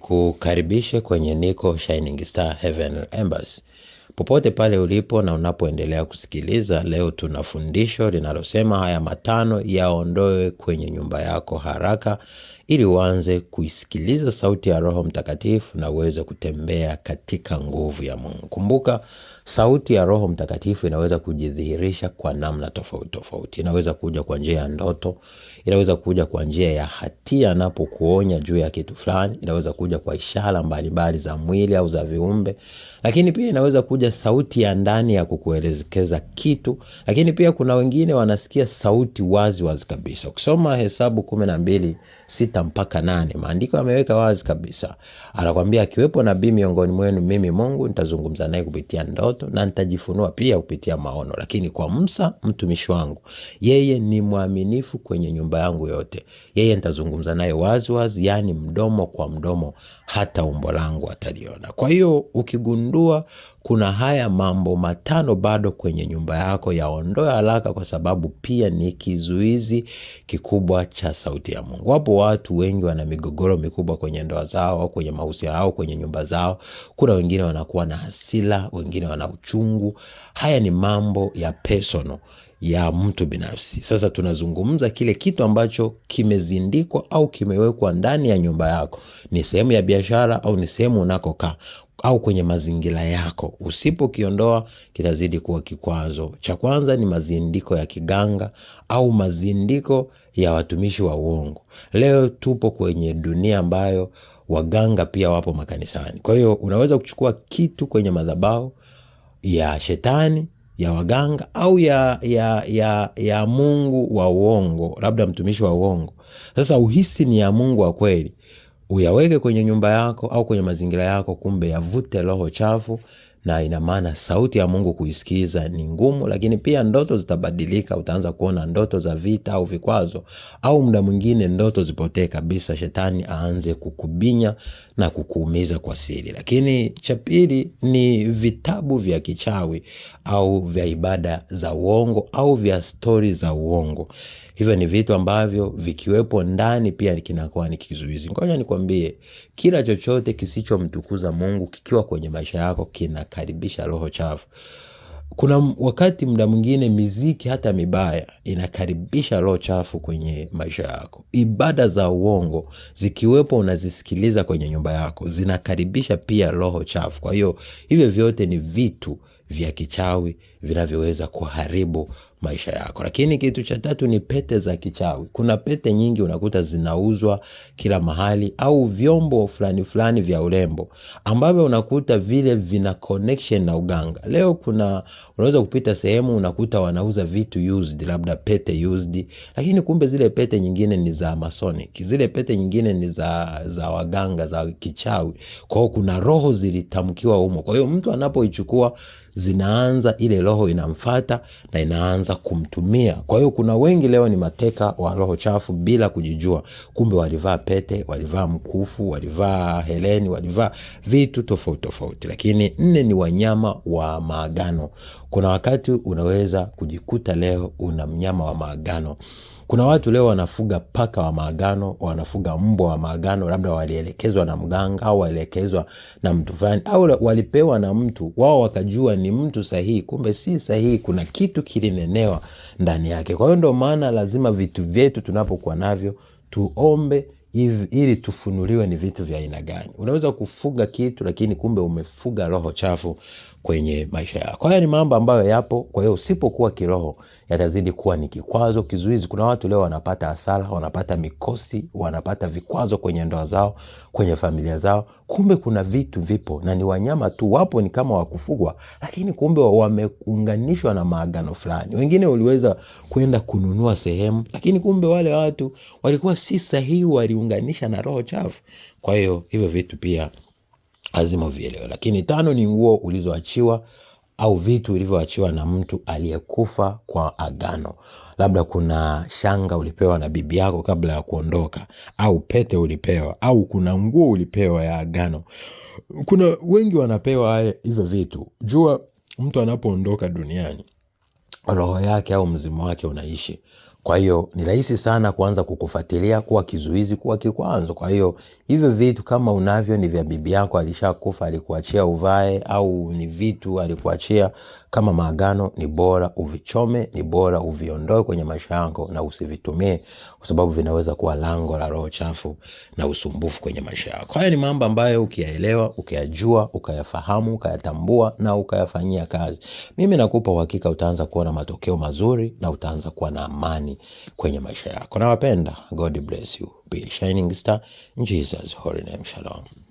Nikukaribishe kwenye Niko Shining Star Heaven Embassy. Popote pale ulipo na unapoendelea kusikiliza, leo tuna fundisho linalosema haya matano yaondoe kwenye nyumba yako haraka, ili uanze kuisikiliza sauti ya Roho Mtakatifu na uweze kutembea katika nguvu ya Mungu. Kumbuka, sauti ya Roho Mtakatifu inaweza kujidhihirisha kwa namna tofauti tofauti. Inaweza kuja kwa njia ya ndoto, inaweza kuja kwa njia ya hatia anapokuonya juu ya kitu fulani, inaweza kuja kwa ishara mbalimbali za mwili au za viumbe, lakini pia inaweza kuja sauti ya ndani ya kukuelekeza kitu. Lakini pia kuna wengine wanasikia sauti wazi wazi kabisa. Ukisoma Hesabu 12:6-8, maandiko yameweka wazi kabisa. Anakuambia, akiwepo nabii miongoni mwenu, mimi Mungu nitazungumza naye kupitia ndoto na nitajifunua pia kupitia maono. Lakini kwa Musa mtumishi wangu, yeye ni mwaminifu kwenye nyumba yangu yote. Yeye nitazungumza naye wazi wazi, yani mdomo kwa mdomo, hata umbo langu ataliona. Kwa hiyo ukigundua kuna haya mambo matano bado kwenye nyumba yako, yaondoe haraka, kwa sababu pia ni kizuizi kikubwa cha sauti ya Mungu. Wapo watu wengi wana migogoro mikubwa kwenye ndoa zao, kwenye mahusiano yao, kwenye nyumba zao. Kuna wengine wanakuwa na hasira, wengine wana uchungu. Haya ni mambo ya personal ya mtu binafsi. Sasa tunazungumza kile kitu ambacho kimezindikwa au kimewekwa ndani ya nyumba yako. Ni sehemu ya biashara au ni sehemu unakokaa au kwenye mazingira yako. Usipokiondoa kitazidi kuwa kikwazo. Cha kwanza ni mazindiko ya kiganga au mazindiko ya watumishi wa uongo. Leo tupo kwenye dunia ambayo waganga pia wapo makanisani. Kwa hiyo unaweza kuchukua kitu kwenye madhabahu ya shetani, ya waganga au ya Mungu wa uongo, labda mtumishi wa uongo. Sasa uhisi ni ya Mungu wa kweli, uyaweke kwenye nyumba yako au kwenye mazingira yako, kumbe yavute roho chafu, na ina maana sauti ya Mungu kuisikiza ni ngumu. Lakini pia ndoto zitabadilika, utaanza kuona ndoto za vita au vikwazo, au muda mwingine ndoto zipotee kabisa, shetani aanze kukubinya na kukuumiza kwa siri. Lakini cha pili ni vitabu vya kichawi au vya ibada za uongo au vya stori za uongo. Hivyo ni vitu ambavyo vikiwepo ndani pia kinakuwa ni kizuizi. Ngoja nikwambie, kila chochote kisichomtukuza Mungu kikiwa kwenye maisha yako kinakaribisha roho chafu. Kuna wakati muda mwingine miziki hata mibaya inakaribisha roho chafu kwenye maisha yako. Ibada za uongo zikiwepo unazisikiliza kwenye nyumba yako, zinakaribisha pia roho chafu. Kwa hiyo hivyo vyote ni vitu vya kichawi vinavyoweza kuharibu maisha yako. Lakini kitu cha tatu ni pete za kichawi. Kuna pete nyingi unakuta zinauzwa kila mahali, au vyombo fulani fulani vya urembo ambavyo unakuta vile vina connection na uganga. Leo unaweza kupita sehemu unakuta wanauza vitu used, labda pete used, lakini kumbe zile pete nyingine ni za Masonic, zile pete nyingine ni za waganga, za kichawi. Kwa hiyo kuna roho zilitamkiwa humo. Kwa hiyo mtu anapoichukua, zinaanza, ile roho inamfuata na inaanza kumtumia. Kwa hiyo kuna wengi leo ni mateka wa roho chafu bila kujijua. Kumbe walivaa pete, walivaa mkufu, walivaa heleni, walivaa vitu tofauti tofauti. Lakini 4 ni wanyama wa maagano. Kuna wakati unaweza kujikuta leo una mnyama wa maagano. Kuna watu leo wanafuga paka wa maagano, wanafuga mbwa wa maagano, labda walielekezwa na mganga au walielekezwa na mtu fulani, au walipewa na mtu, wao wakajua ni mtu sahihi, kumbe si sahihi. Kuna kitu kilinenewa ndani yake. Kwa hiyo ndio maana lazima vitu vyetu tunapokuwa navyo tuombe ili tufunuliwe ni vitu vya aina gani. Unaweza kufuga kitu lakini kumbe umefuga roho chafu kwenye maisha yako. Haya ni mambo ambayo yapo. Kwa hiyo usipokuwa kiroho, yatazidi kuwa ni kikwazo, kizuizi. Kuna watu leo wanapata hasara, wanapata mikosi, wanapata vikwazo kwenye ndoa zao, kwenye familia zao. Kumbe kuna vitu vipo na ni wanyama tu, wapo ni kama wakufugwa, lakini kumbe wameunganishwa na maagano fulani. Wengine uliweza kwenda kununua sehemu, lakini kumbe wale watu walikuwa si sahihi, waliunganisha na roho chafu. Kwa hiyo hivyo vitu pia lazima uvielewe. Lakini 5 ni nguo ulizoachiwa au vitu vilivyoachiwa na mtu aliyekufa kwa agano. Labda kuna shanga ulipewa na bibi yako kabla ya kuondoka, au pete ulipewa, au kuna nguo ulipewa ya agano. Kuna wengi wanapewa hivyo vitu. Jua mtu anapoondoka duniani, roho yake au mzimu wake unaishi. Kwa hiyo ni rahisi sana kuanza kukufuatilia, kuwa kizuizi, kuwa kikwazo. Kwa hiyo hivyo vitu kama unavyo ni vya bibi yako, alishakufa, alikuachia uvae, au ni vitu alikuachia kama maagano, ni bora uvichome, ni bora uviondoe kwenye maisha yako na usivitumie, kwa sababu vinaweza kuwa lango la roho chafu na usumbufu kwenye maisha yako. Haya ni mambo ambayo ukiyaelewa, ukiyajua, ukayafahamu, ukayatambua na ukayafanyia kazi, mimi nakupa uhakika utaanza kuona matokeo mazuri na utaanza kuwa na amani kwenye maisha yako. Nawapenda. God bless you. Be a shining star in Jesus' holy name. Shalom.